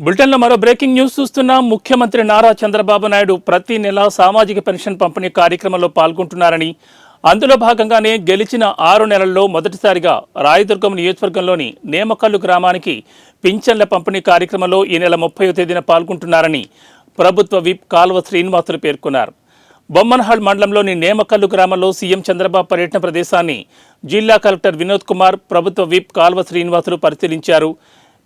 బులెటిన్లో మరో breaking news చూస్తున్నాం. ముఖ్యమంత్రి నారా చంద్రబాబు నాయుడు ప్రతి నెల సామాజిక పెన్షన్ పంపిణీ కార్యక్రమంలో పాల్గొంటున్నారని, అందులో భాగంగానే గెలిచిన 6 నెలల్లో మొదటిసారిగా రాయదుర్గం నియోజకవర్గంలోని నేమకల్లు గ్రామానికి పింఛన్ల పంపిణీ కార్యక్రమంలో ఈ నెల 30వ తేదీన పాల్గొంటున్నారని ప్రభుత్వ విప్ కాల్వ శ్రీనివాసులు పేర్కొన్నారు. బొమ్మనహాల్ మండలంలోని నేమకల్లు గ్రామంలో సీఎం చంద్రబాబు పర్యటన ప్రదేశాన్ని జిల్లా కలెక్టర్ వినోద్ కుమార్, ప్రభుత్వ విప్ కాల్వ శ్రీనివాసులు పరిశీలించారు.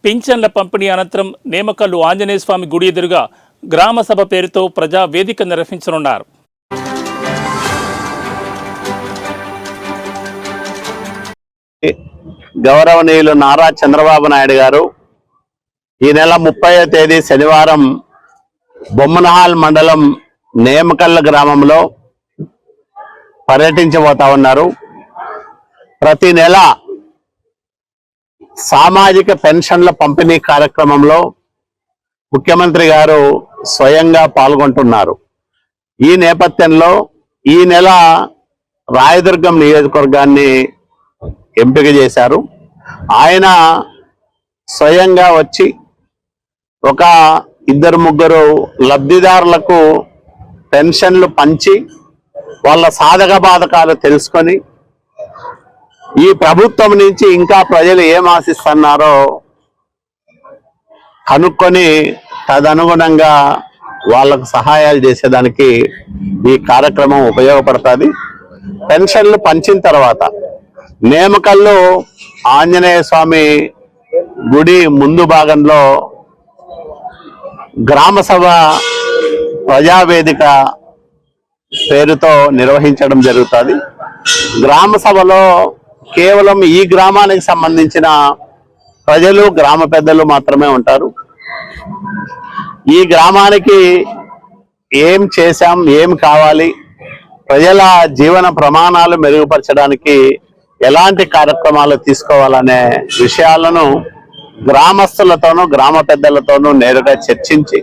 పింఛన్ల పంపిణీ అనంతరం నేమకల్లు ఆంజనేయ స్వామి గుడి ఎదురుగా గ్రామ సభ పేరుతో ప్రజా వేదిక నిర్వహించనున్నారు. గౌరవనీయులు నారా చంద్రబాబు నాయుడు గారు ఈ నెల 30వ తేదీ శనివారం బొమ్మనహాల్ మండలం నేమకల్ల గ్రామంలో పర్యటించబోతా ఉన్నారు. ప్రతి నెల సామాజిక పెన్షన్ల పంపిణీ కార్యక్రమంలో ముఖ్యమంత్రి గారు స్వయంగా పాల్గొంటున్నారు. ఈ నేపథ్యంలో ఈ నెల రాయదుర్గం నియోజకవర్గాన్ని ఎంపిక చేశారు. ఆయన స్వయంగా వచ్చి ఒక 2-3 లబ్ధిదారులకు పెన్షన్లు పంచి వాళ్ళ సాధక బాధకాలు తెలుసుకొని ఈ ప్రభుత్వం నుంచి ఇంకా ప్రజలు ఏం ఆశిస్తున్నారో కనుక్కొని తదనుగుణంగా వాళ్ళకు సహాయాలు చేసేదానికి ఈ కార్యక్రమం ఉపయోగపడుతుంది. పెన్షన్లు పంచిన తర్వాత నేమకల్లు ఆంజనేయ స్వామి గుడి ముందు భాగంలో గ్రామ సభ ప్రజావేదిక పేరుతో నిర్వహించడం జరుగుతుంది. గ్రామ సభలో కేవలం ఈ గ్రామానికి సంబంధించిన ప్రజలు, గ్రామ పెద్దలు మాత్రమే ఉంటారు. ఈ గ్రామానికి ఏం చేశాం, ఏం కావాలి, ప్రజల జీవన ప్రమాణాలు మెరుగుపరచడానికి ఎలాంటి కార్యక్రమాలు తీసుకోవాలనే విషయాలను గ్రామస్తులతోనూ గ్రామ పెద్దలతోనూ నేరుగా చర్చించి